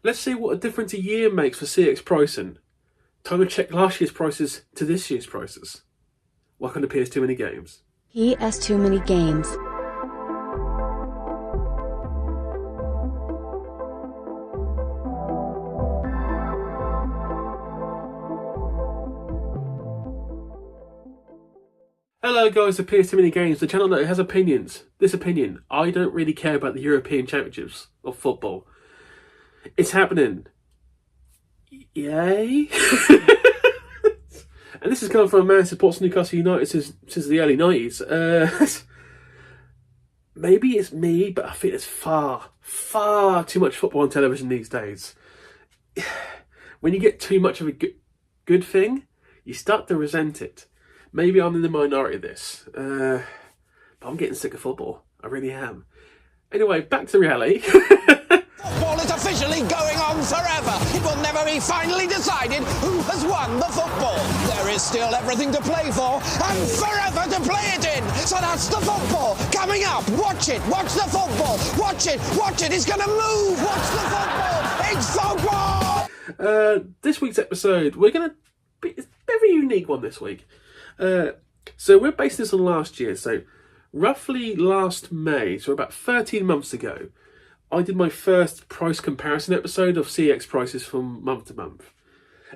Let's see what a difference a year makes for CEX pricing. Time to check last year's prices to this year's prices. Welcome to PS Too Many Games. PS Too Many Games. Hello guys, it PS Too Many Games, the channel that has opinions. This opinion, I don't really care about the European Championships of football. It's happening. Yay! And this is coming from a man who supports Newcastle United since the early 90s. Maybe it's me, but I think there's far too much football on television these days. When you get too much of a good thing, you start to resent it. Maybe I'm in the minority of this, but I'm getting sick of football. I really am. Anyway, back to reality. Football is officially going on forever. It will never be finally decided who has won the football. There is still everything to play for and forever to play it in. So that's the football coming up. Watch it. Watch the football. Watch it. Watch it. It's going to move. Watch the football. It's football. This week's episode, we're going to be a very unique one this week. So we're basing this on last year. So roughly last May, so about 13 months ago, I did my first price comparison episode of CEX prices from month to month.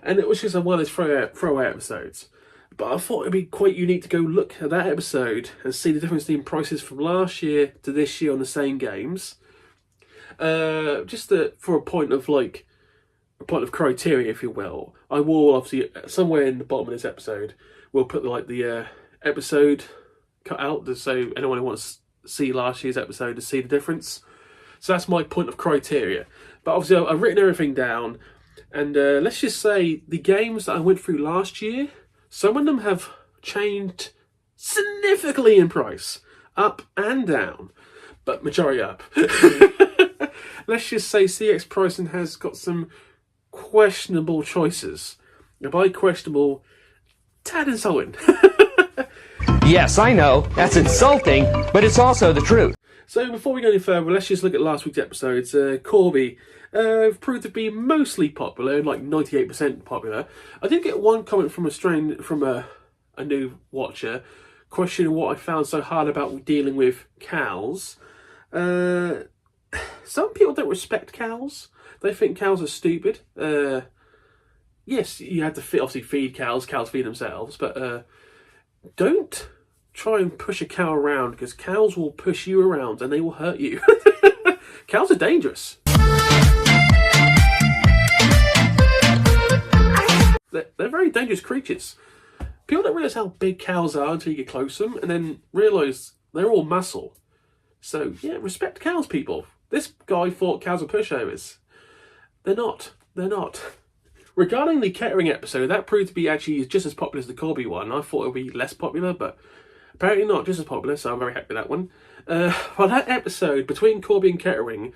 And it was just one of those throwaway episodes. But I thought it'd be quite unique to go look at that episode and see the difference in prices from last year to this year on the same games. For a point of criteria, if you will. I will obviously, somewhere in the bottom of this episode, we'll put the episode cut out so anyone who wants to see last year's episode to see the difference. So that's my point of criteria. But obviously I've written everything down, and let's just say the games that I went through last year, some of them have changed significantly in price, up and down, but majority up. Let's just say CEX pricing has got some questionable choices. Now by questionable, tad insulting. Yes, I know, that's insulting, but it's also the truth. So before we go any further, let's just look at last week's episodes. Corby proved to be mostly popular, like 98% popular. I did get one comment from a new watcher questioning what I found so hard about dealing with cows. Some people don't respect cows. They think cows are stupid. Yes, you have to obviously feed cows. Cows feed themselves, but don't try and push a cow around, because cows will push you around and they will hurt you. Cows are dangerous. They're very dangerous creatures. People don't realise how big cows are until you get close to them, and then realise they're all muscle. So yeah, respect cows, people. This guy thought cows were pushovers. They're not. They're not. Regarding the Kettering episode, that proved to be actually just as popular as the Corby one. I thought it would be less popular, but apparently not just as popular, so I'm very happy with that one. For that episode, between Corby and Kettering,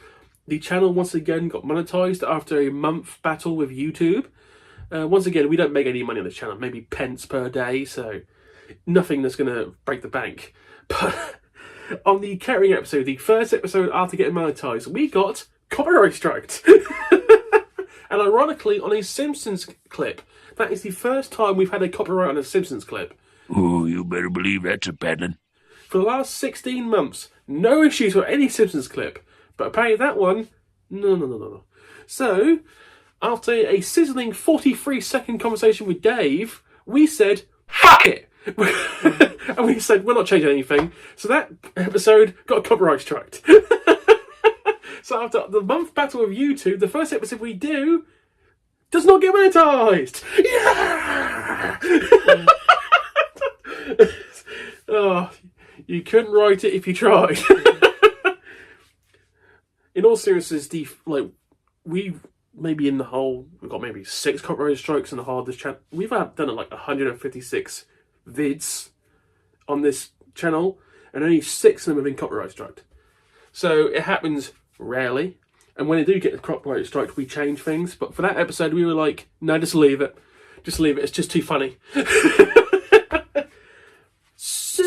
the channel once again got monetized after a month battle with YouTube. Once again, we don't make any money on this channel, maybe pence per day, so nothing that's going to break the bank. But on the Kettering episode, the first episode after getting monetized, we got copyright striked. And ironically, on a Simpsons clip, that is the first time we've had a copyright on a Simpsons clip. Oh, you better believe that's a pattern. For the last 16 months, no issues with any Simpsons clip. But apparently that one, no. So, after a sizzling 43-second conversation with Dave, we said, fuck it! And we said, we're not changing anything. So that episode got copyright striked. So after the month battle with YouTube, the first episode we do does not get monetized. Yeah! Oh, you couldn't write it if you tried. In all seriousness, we've maybe in the whole, we've got maybe 6 copyright strikes in the whole of this channel. We've done like 156 vids on this channel, and only 6 of them have been copyright striked. So it happens rarely, and when they do get the copyright strike, we change things. But for that episode, we were like, no, just leave it. Just leave it. It's just too funny. So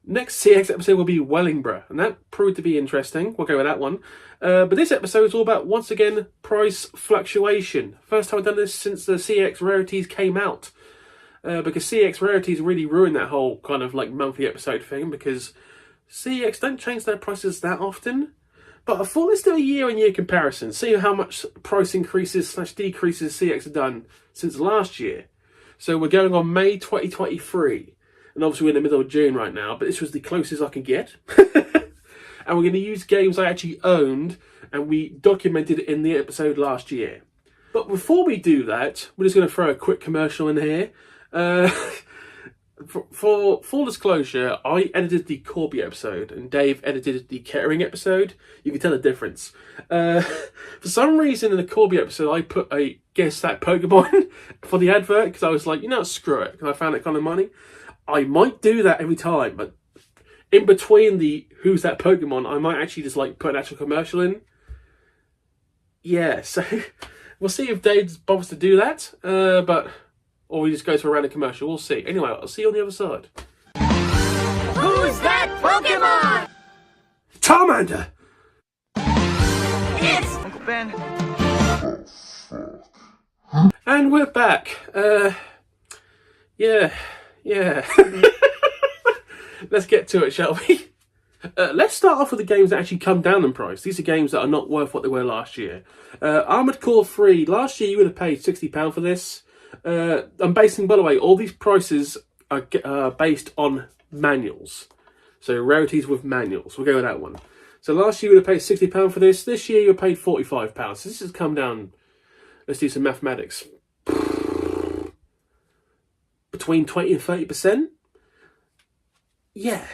Next CX episode will be Wellingborough, and that proved to be interesting. We'll go with that one. But this episode is all about, once again, price fluctuation. First time I've done this since the CX Rarities came out. Because CX Rarities really ruined that whole kind of like monthly episode thing, because CX don't change their prices that often. But I thought let's do a year-on-year comparison, see how much price increases / decreases CX have done since last year. So we're going on May 2023. And obviously we're in the middle of June right now, but this was the closest I could get. And we're going to use games I actually owned, and we documented it in the episode last year. But before we do that, we're just going to throw a quick commercial in here. For full disclosure, I edited the Corby episode, and Dave edited the Kettering episode. You can tell the difference. For some reason in the Corby episode, I put a Guess That Pokemon for the advert, because I was like, screw it, because I found it kind of money. I might do that every time, but in between the Who's That Pokemon, I might actually just like put an actual commercial in. Yeah, so we'll see if Dave bothers to do that, or we just go to a random commercial. We'll see. Anyway, I'll see you on the other side. Who's that Pokemon? Charmander! It's Uncle Ben. And we're back. Yeah. Let's get to it, shall we? Let's start off with the games that actually come down in price. These are games that are not worth what they were last year. Armored Core 3. Last year you would have paid £60 for this. I'm basing, by the way, all these prices are based on manuals. So rarities with manuals. We'll go with that one. So last year you would have paid £60 for this. This year you would have paid £45. So this has come down, let's do some mathematics, between 20 and 30%. Yeah.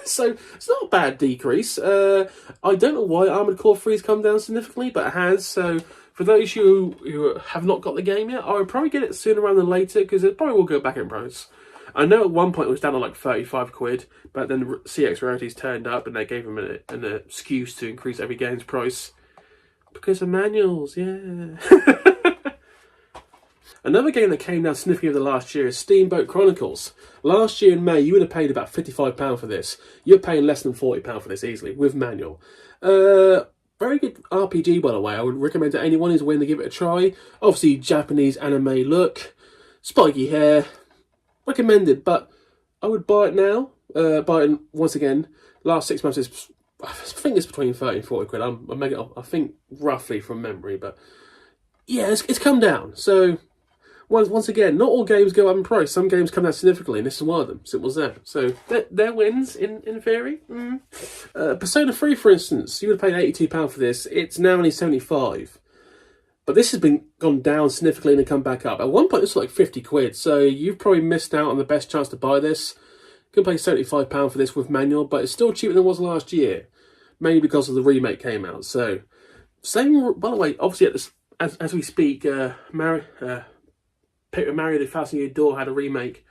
So it's not a bad decrease. I don't know why Armored Core 3 has come down significantly, but it has. So for those who have not got the game yet, I would probably get it sooner rather than later, because it probably will go back in price. I know at one point it was down to like 35 quid, but then the CX Rarities turned up and they gave them an excuse to increase every game's price. Because of manuals, yeah. Another game that came down significantly over the last year is Steamboat Chronicles. Last year in May, you would have paid about £55 for this. You're paying less than £40 for this easily, with manual. Very good RPG, by the way. I would recommend to anyone who's willing to give it a try. Obviously, Japanese anime look, spiky hair, recommended, but I would buy it now. Buy it once again. Last 6 months is, I think it's between 30 and 40 quid. I'm making it up, I think, roughly from memory, but yeah, it's come down. So once again, not all games go up in price. Some games come down significantly, and this is one of them. Simple as that. So there wins in theory. Persona 3, for instance, you would have paid £82 for this. It's now only £75. But this has gone down significantly and then come back up. At one point, it's like 50 quid. So you've probably missed out on the best chance to buy this. You can pay £75 for this with manual, but it's still cheaper than it was last year, mainly because of the remake came out. So same. By the way, obviously as we speak, Paper Mario: The Thousand Year Door had a remake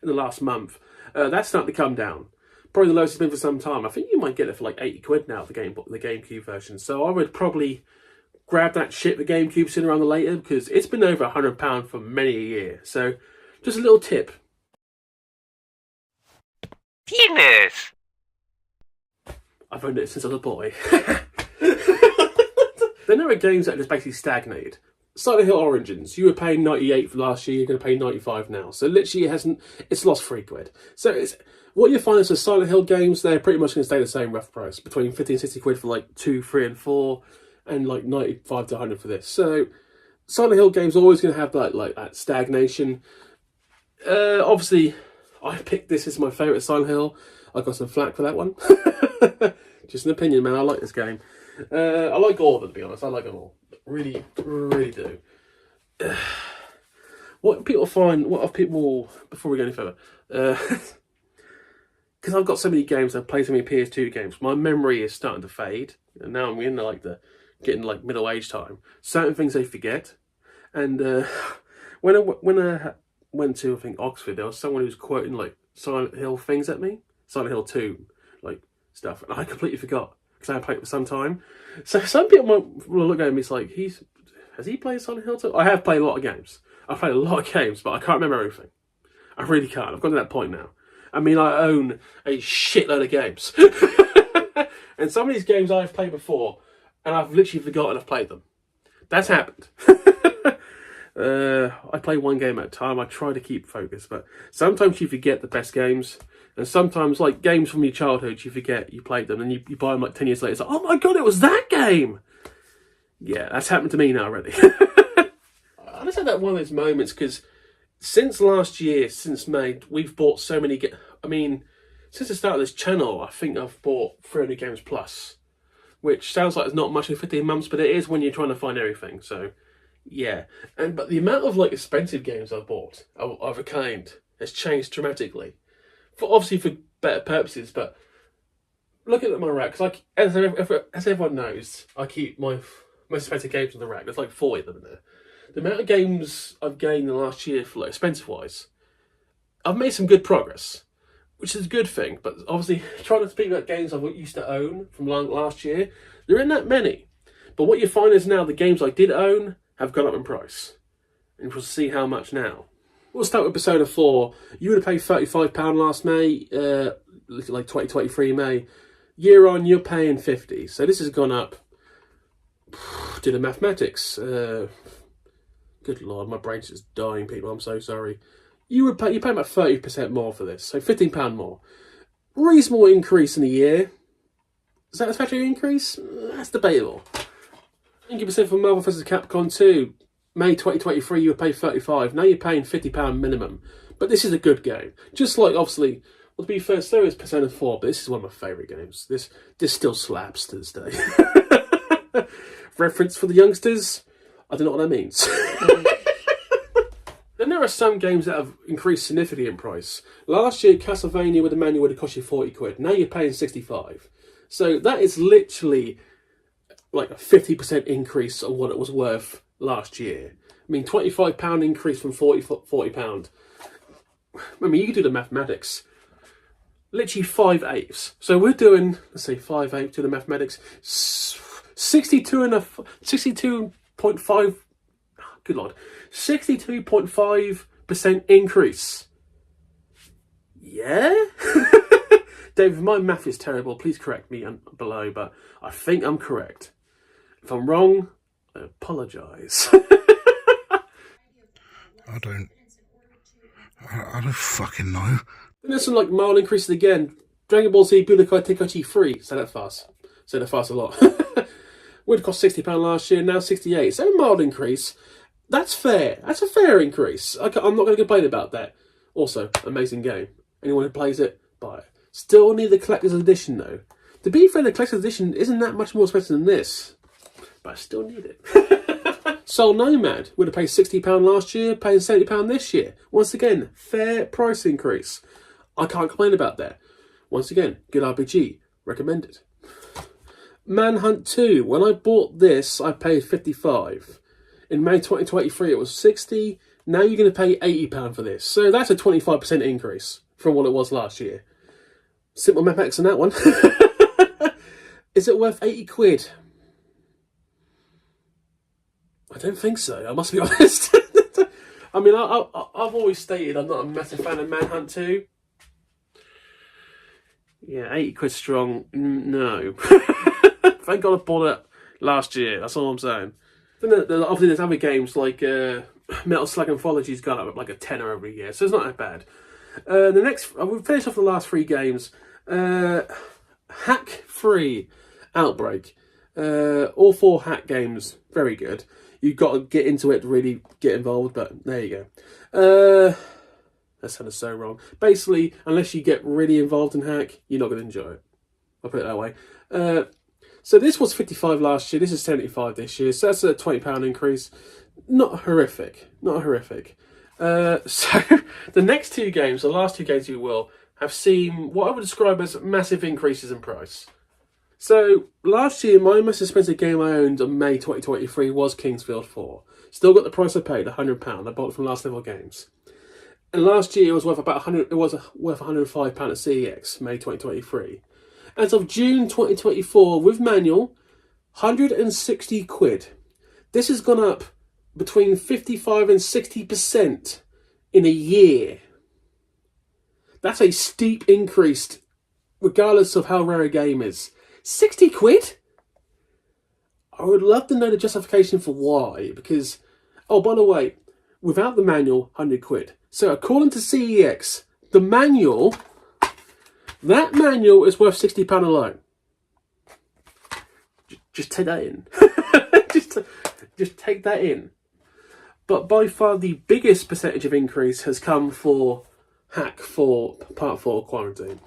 in the last month. That's starting to come down. Probably the lowest it's been for some time. I think you might get it for like 80 quid now, the GameCube version. So I would probably grab that shit, the GameCube, sooner rather than later, because it's been over £100 for many a year. So just a little tip. Penis! I've owned it since I was a boy. Then there are games that are just basically stagnated. Silent Hill Origins, you were paying 98 for last year, you're going to pay 95 now. So literally it's lost 3 quid. So what you find is the Silent Hill games, they're pretty much going to stay the same rough price, between 50 and 60 quid for like 2, 3 and 4, and like 95 to 100 for this. So Silent Hill games are always going to have that stagnation. Obviously, I picked this as my favourite Silent Hill. I got some flack for that one. Just an opinion, man. I like this game. I like all of them, to be honest. I like them all. Really, really do. What have people, before we go any further, because I've got so many games, I've played so many PS2 games, my memory is starting to fade, and now I'm in getting middle-aged time. Certain things I forget, and when I went to, I think, Oxford, there was someone who was quoting like Silent Hill things at me, Silent Hill 2, like stuff, and I completely forgot, because I hadn't played it for some time. So some people might look at me, it's like, has he played Silent Hill 2? I have played a lot of games. I've played a lot of games, but I can't remember everything. I really can't. I've got to that point now. I mean, I own a shitload of games. And some of these games I've played before, and I've literally forgotten I've played them. That's happened. I play one game at a time. I try to keep focused, but sometimes you forget the best games. And sometimes, like, games from your childhood, you forget you played them, and you buy them like 10 years later. It's like, oh my god, it was that game! Yeah, that's happened to me now already. I just had that one of those moments, because since last year, since May, we've bought so many I mean, since the start of this channel, I think I've bought 300 games plus. Which sounds like it's not much in 15 months, but it is when you're trying to find everything, so... Yeah. But the amount of, like, expensive games I've bought, of a kind, has changed dramatically. Obviously for better purposes, but looking at my rack, because as everyone knows, I keep my most expensive games on the rack. There's like 40 of them in there. The amount of games I've gained in the last year, for like expensive-wise, I've made some good progress, which is a good thing. But obviously, trying to speak about games I used to own from last year, there aren't that many. But what you find is now the games I did own have gone up in price, and we'll see how much now. We'll start with Persona 4. You would have paid £35 last May, like 2023 May. Year on, you're paying 50. So this has gone up. Do the mathematics. Good lord, my brain's just dying, people. I'm so sorry. You pay about 30% more for this, so £15 more. Reasonable increase in a year. Satisfactory increase? That's debatable. 90% for Marvel vs. Capcom 2. May 2023, you would pay 35. Now you're paying £50 minimum. But this is a good game. Just like, obviously, well, to be fair, so is Persona 4, but this is one of my favourite games. This still slaps to this day. Reference for the youngsters? I don't know what that means. Then there are some games that have increased significantly in price. Last year, Castlevania with the manual would have cost you 40 quid. Now you're paying 65. So that is literally like a 50% increase on what it was worth last year. I mean, £25 increase from £40. I mean, you can do the mathematics. Literally 5/8. So we're doing, let's say 5/8 to the mathematics. 62.5. Good lord, 62.5% increase. Yeah. David, my math is terrible. Please correct me below, but I think I'm correct. If I'm wrong, I apologise. I don't fucking know. And there's some like mild increases again. Dragon Ball Z Budokai Tenkaichi 3. Say that fast. Say that fast a lot. Would have cost £60 last year, now 68. So a mild increase. That's fair. That's a fair increase. I'm not going to complain about that. Also, amazing game. Anyone who plays it, buy it. Still need the collector's edition though. To be fair, the collector's edition isn't that much more expensive than this. But I still need it. Soul Nomad would have paid £60 last year, paying £70 this year. Once again, fair price increase. I can't complain about that. Once again, good RPG. Recommended. Manhunt 2. When I bought this, I paid £55. In May 2023, it was £60. Now you're going to pay £80 for this. So that's a 25% increase from what it was last year. Simple mathematics on that one. Is it worth 80 quid? I don't think so. I must be honest. I mean, I've always stated I'm not a massive fan of Manhunt 2. Yeah, 80 quid strong. No. Thank God I bought it last year. That's all I'm saying. Then obviously there's other games like Metal Slug Anthology's gone up like a tenner every year, so it's not that bad. The next, we'll finish off the last three games. Hack 3 Outbreak. All 4 hack games, very good. You've got to get into it to really get involved, but there you go. That sounded so wrong. Basically, unless you get really involved in hack, you're not going to enjoy it. I'll put it that way. So this was 55 last year, this is 75 this year, so that's a £20 increase. Not horrific. Not horrific. So the next two games, the last two games you will, have seen what I would describe as massive increases in price. So last year, my most expensive game I owned in May 2023 was Kingsfield 4. Still got the price I paid, £100. I bought it from Last Level Games. And last year it was worth about 100. It was worth £105 at CEX, May 2023. As of June 2024, with manual, 160 quid. This has gone up between 55 and 60% in a year. That's a steep increase, regardless of how rare a game is. 60 quid? I would love to know the justification for why, because, oh, by the way, without the manual, 100 quid. So according to CEX, that manual is worth £60 alone. Just take that in. just take that in. But by far the biggest percentage of increase has come for Hack 4 Part 4 Quarantine.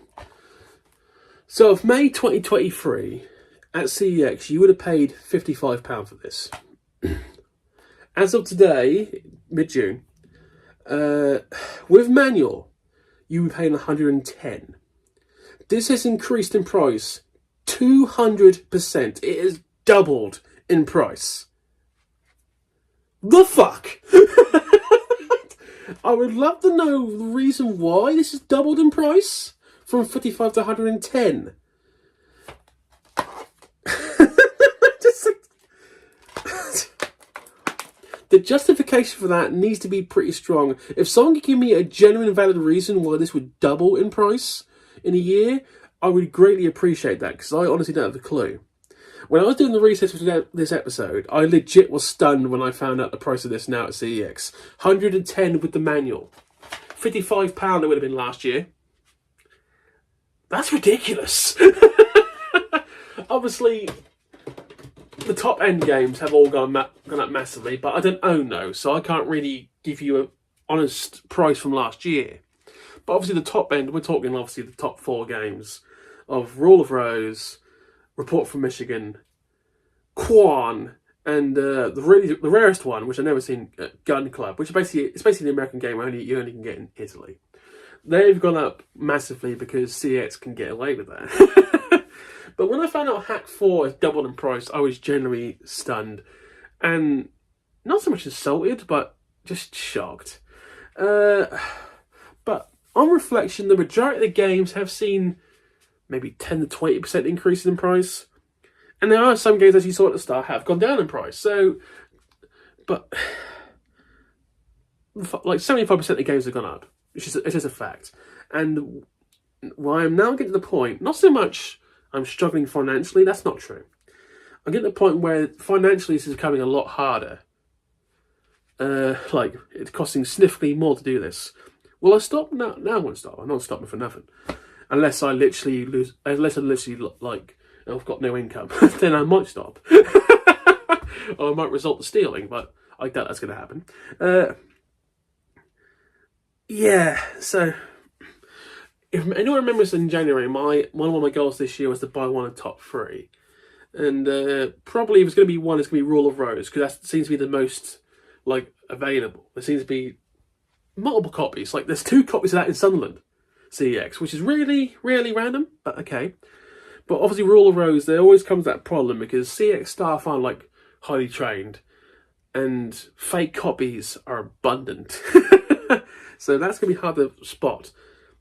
So of May 2023, at CEX, you would have paid £55 for this. As of today, mid-June, with manual, you would pay £110. This has increased in price 200%. It has doubled in price. The fuck? I would love to know the reason why this has doubled in price from 55 to 110. The justification for that needs to be pretty strong. If someone could give me a genuine valid reason why this would double in price in a year, I would greatly appreciate that, because I honestly don't have a clue. When I was doing the research for this episode, I legit was stunned when I found out the price of this now at CEX. 110 with the manual. £55 it would have been last year. That's ridiculous. Obviously, the top end games have all gone up massively, but I don't own those, so I can't really give you an honest price from last year. But obviously the top end, we're talking obviously the top 4 games of Rule of Rose, Report from Michigan, Quan, and the rarest one, which I've never seen, Gun Club, which is basically an American game you only can get in Italy. They've gone up massively because CEX can get away with that. But when I found out Hack 4 has doubled in price, I was genuinely stunned. And not so much insulted, but just shocked. But on reflection, the majority of the games have seen maybe 10 to 20% increase in price. And there are some games, as you saw at the start, have gone down in price. So, but like 75% of the games have gone up. It's just a fact. And well, I'm now getting to the point, not so much I'm struggling financially, that's not true. I'm getting to the point where financially this is becoming a lot harder. Like, it's costing significantly more to do this. Will I stop? No, I won't stop. I'm not stopping for nothing. Unless I literally like, I've got no income. Then I might stop. Or I might resort to stealing, but I doubt that's going to happen. Yeah, so if anyone remembers in January, one of my goals this year was to buy one of the top 3. And probably if it's going to be one, it's going to be Rule of Rose, because that seems to be the most like available. There seems to be multiple copies. Like there's 2 copies of that in Sunderland CEX, which is really, really random, but okay. But obviously Rule of Rose, there always comes that problem because CEX staff aren't like highly trained and fake copies are abundant. So that's going to be hard to spot.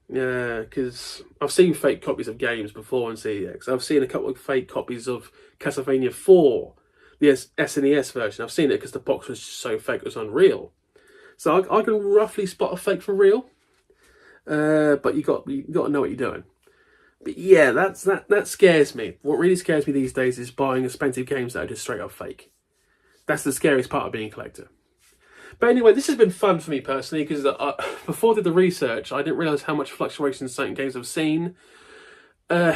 Because I've seen fake copies of games before on CEX. I've seen a couple of fake copies of Castlevania 4, the SNES version. I've seen it because the box was just so fake it was unreal. So I can roughly spot a fake for real. But you got to know what you're doing. But yeah, that scares me. What really scares me these days is buying expensive games that are just straight up fake. That's the scariest part of being a collector. But anyway, this has been fun for me personally, because before I did the research, I didn't realise how much fluctuation certain games I've seen. But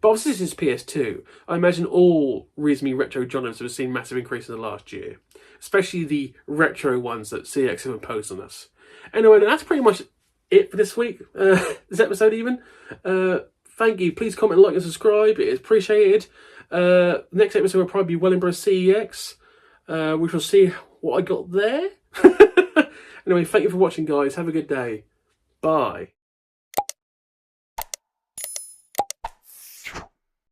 obviously this is PS2. I imagine all reasonably retro genres have seen massive increases in the last year. Especially the retro ones that CEX have imposed on us. Anyway, that's pretty much it for this week. This episode even. Thank you. Please comment, like and subscribe. It is appreciated. Next episode will probably be Wellingborough CEX. We shall see what I got there. Anyway, thank you for watching, guys. Have a good day. Bye.